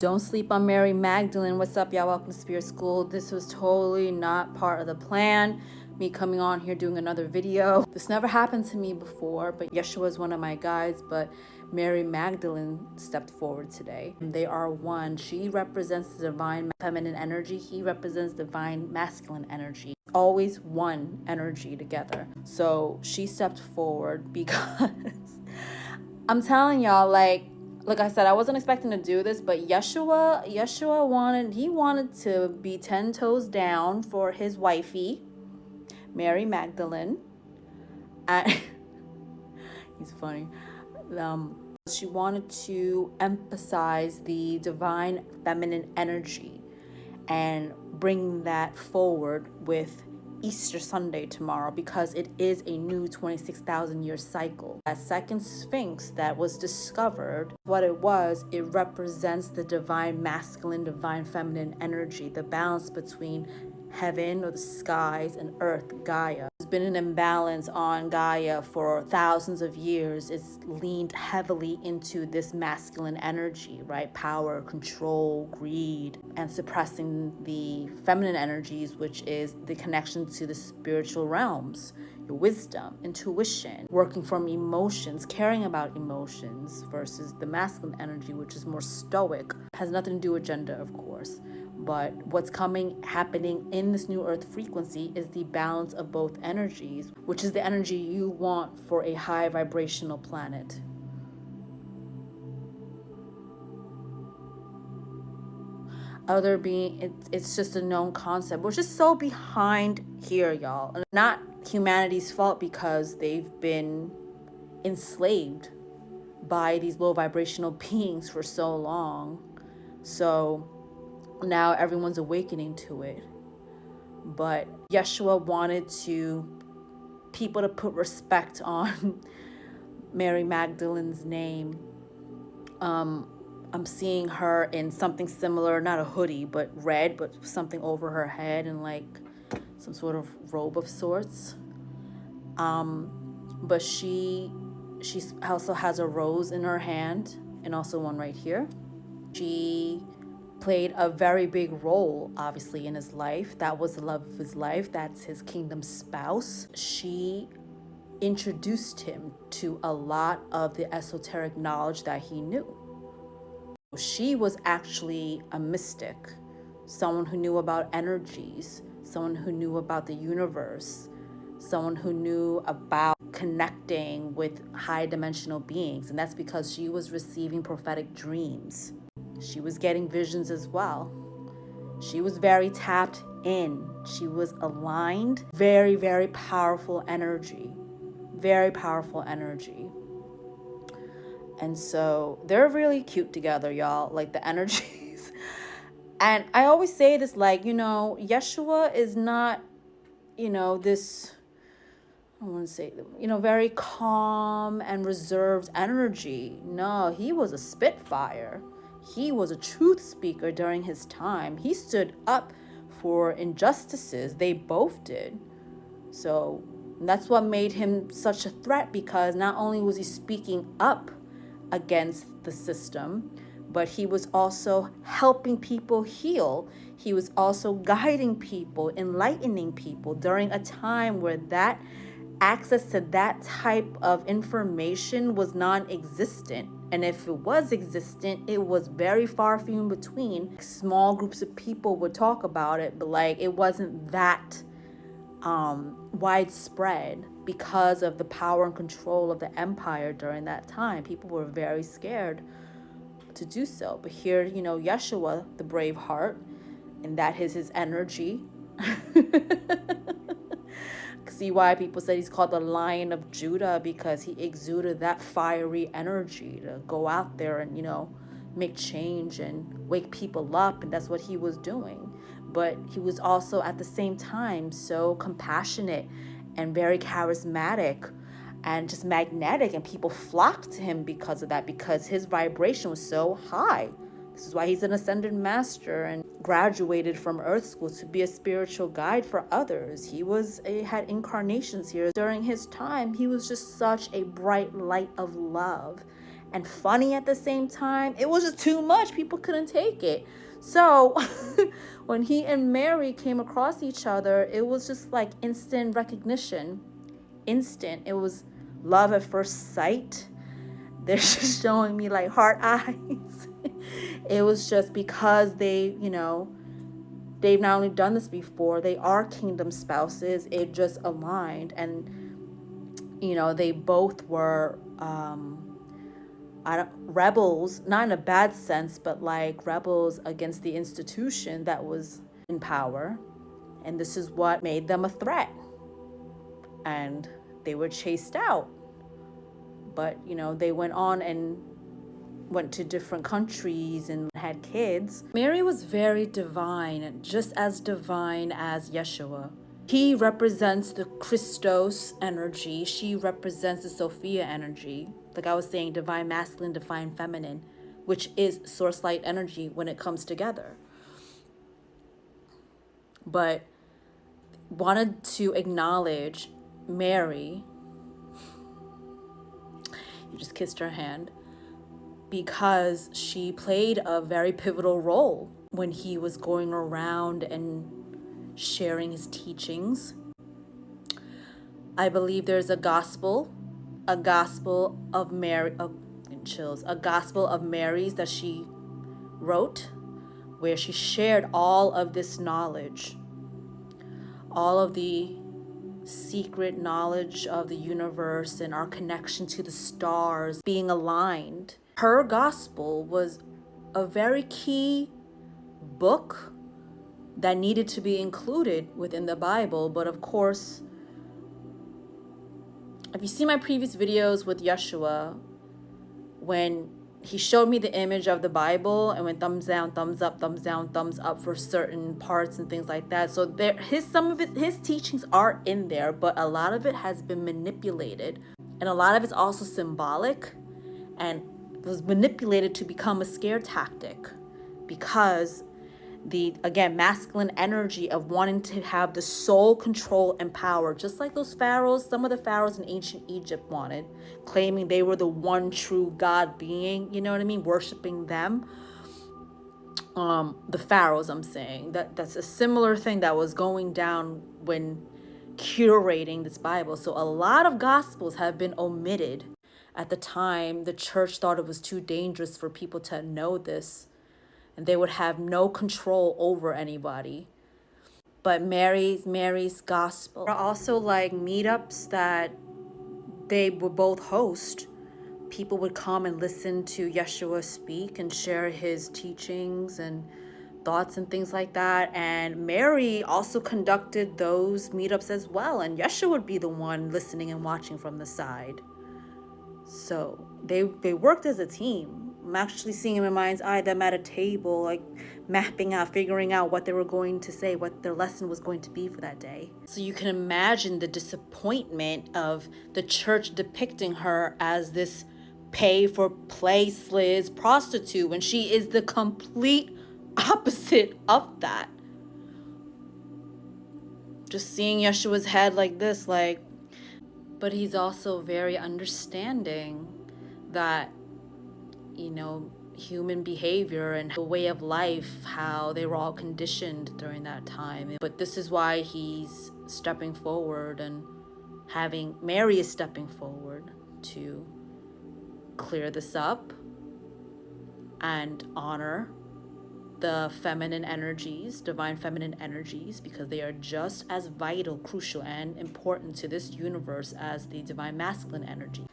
Don't sleep on Mary Magdalene. What's up, y'all? Welcome to Spirit School. This was totally not part of the plan. Me coming on here doing another video. This never happened to me before, but Yeshua is one of my guides, but Mary Magdalene stepped forward today. They are one. She represents the divine feminine energy. He represents divine masculine energy. Always one energy together. So she stepped forward because I'm telling y'all, like I said, I wasn't expecting to do this, but Yeshua wanted to be 10 toes down for his wifey, Mary Magdalene. And he's funny. She wanted to emphasize the divine feminine energy and bring that forward with Easter Sunday tomorrow, because it is a new 26,000 year cycle. That second Sphinx that was discovered, what it represents the divine masculine, divine feminine energy, the balance between heaven or the skies and earth, Gaia. There's been an imbalance on Gaia for thousands of years. It's leaned heavily into this masculine energy, right? Power, control, greed, and suppressing the feminine energies, which is the connection to the spiritual realms, your wisdom, intuition, working from emotions, caring about emotions, versus the masculine energy, which is more stoic. Has nothing to do with gender, of course. But what's happening in this new earth frequency is the balance of both energies, which is the energy you want for a high vibrational planet. Other being, it's just a known concept. We're just so behind here, y'all. Not humanity's fault, because they've been enslaved by these low vibrational beings for so long. So now everyone's awakening to it. But Yeshua wanted people to put respect on Mary Magdalene's name. I'm seeing her in something similar, not a hoodie, but red, but something over her head and like some sort of robe of sorts. But she also has a rose in her hand, and also one right here. She played a very big role, obviously, in his life. That was the love of his life. That's his kingdom spouse. She introduced him to a lot of the esoteric knowledge that he knew. She was actually a mystic, someone who knew about energies, someone who knew about the universe, someone who knew about connecting with high dimensional beings. And that's because she was receiving prophetic dreams. She was getting visions as well. She was very tapped in. She was aligned. Very, very powerful energy. Very powerful energy. And so they're really cute together, y'all. Like the energies. And I always say this, like, Yeshua is not, this, I want to say, very calm and reserved energy. No, he was a spitfire. He was a truth speaker during his time. He stood up for injustices. They both did. So that's what made him such a threat, because not only was he speaking up against the system, but he was also helping people heal. He was also guiding people, enlightening people during a time where that access to that type of information was non-existent. And if it was existent, it was very far few in between. Small groups of people would talk about it, but it wasn't that widespread because of the power and control of the empire during that time. People were very scared to do so. But here, Yeshua, the brave heart, and that is his energy. See why people said he's called the Lion of Judah, because he exuded that fiery energy to go out there and, make change and wake people up. And that's what he was doing. But he was also at the same time so compassionate and very charismatic and just magnetic. And people flocked to him because of that, because his vibration was so high. This is why he's an ascended master and graduated from Earth School to be a spiritual guide for others. He had incarnations here. During his time, he was just such a bright light of love and funny at the same time. It was just too much. People couldn't take it. So when he and Mary came across each other, it was just like instant recognition. Instant. It was love at first sight. They're just showing me like heart eyes. It was just because they, they've not only done this before, they are kingdom spouses. It just aligned. And, they both were rebels, not in a bad sense, but like rebels against the institution that was in power. And this is what made them a threat. And they were chased out. But, they went on and went to different countries and had kids. Mary was very divine, just as divine as Yeshua. He represents the Christos energy. She represents the Sophia energy. Like I was saying, divine masculine, divine feminine, which is source light energy when it comes together. But wanted to acknowledge Mary. You just kissed her hand. Because she played a very pivotal role when he was going around and sharing his teachings. I believe there's a gospel of Mary, a gospel of Mary's that she wrote, where she shared all of this knowledge, all of the secret knowledge of the universe and our connection to the stars being aligned. Her gospel was a very key book that needed to be included within the Bible. But of course, if you see my previous videos with Yeshua, when he showed me the image of the Bible and went thumbs down, thumbs up, thumbs down, thumbs up for certain parts and things like that. So some of his teachings are in there, but a lot of it has been manipulated. And a lot of it's also symbolic and was manipulated to become a scare tactic, because the, again, masculine energy of wanting to have the soul control and power, just like those pharaohs, some of the pharaohs in ancient Egypt wanted, claiming they were the one true God being, you know what I mean, worshiping them. The pharaohs, I'm saying, that's a similar thing that was going down when curating this Bible. So a lot of gospels have been omitted. At the time, the church thought it was too dangerous for people to know this, and they would have no control over anybody. But Mary's gospel. There are also like meetups that they would both host. People would come and listen to Yeshua speak and share his teachings and thoughts and things like that. And Mary also conducted those meetups as well. And Yeshua would be the one listening and watching from the side. So they worked as a team. I'm actually seeing in my mind's eye them at a table, like mapping out, figuring out what they were going to say, what their lesson was going to be for that day. So you can imagine the disappointment of the church depicting her as this pay-for-play sliz prostitute when she is the complete opposite of that. Just seeing Yeshua's head like this, like, but he's also very understanding that, human behavior and the way of life, how they were all conditioned during that time. But this is why he's stepping forward, and Mary is stepping forward to clear this up and honor the feminine energies, divine feminine energies, because they are just as vital, crucial, and important to this universe as the divine masculine energy.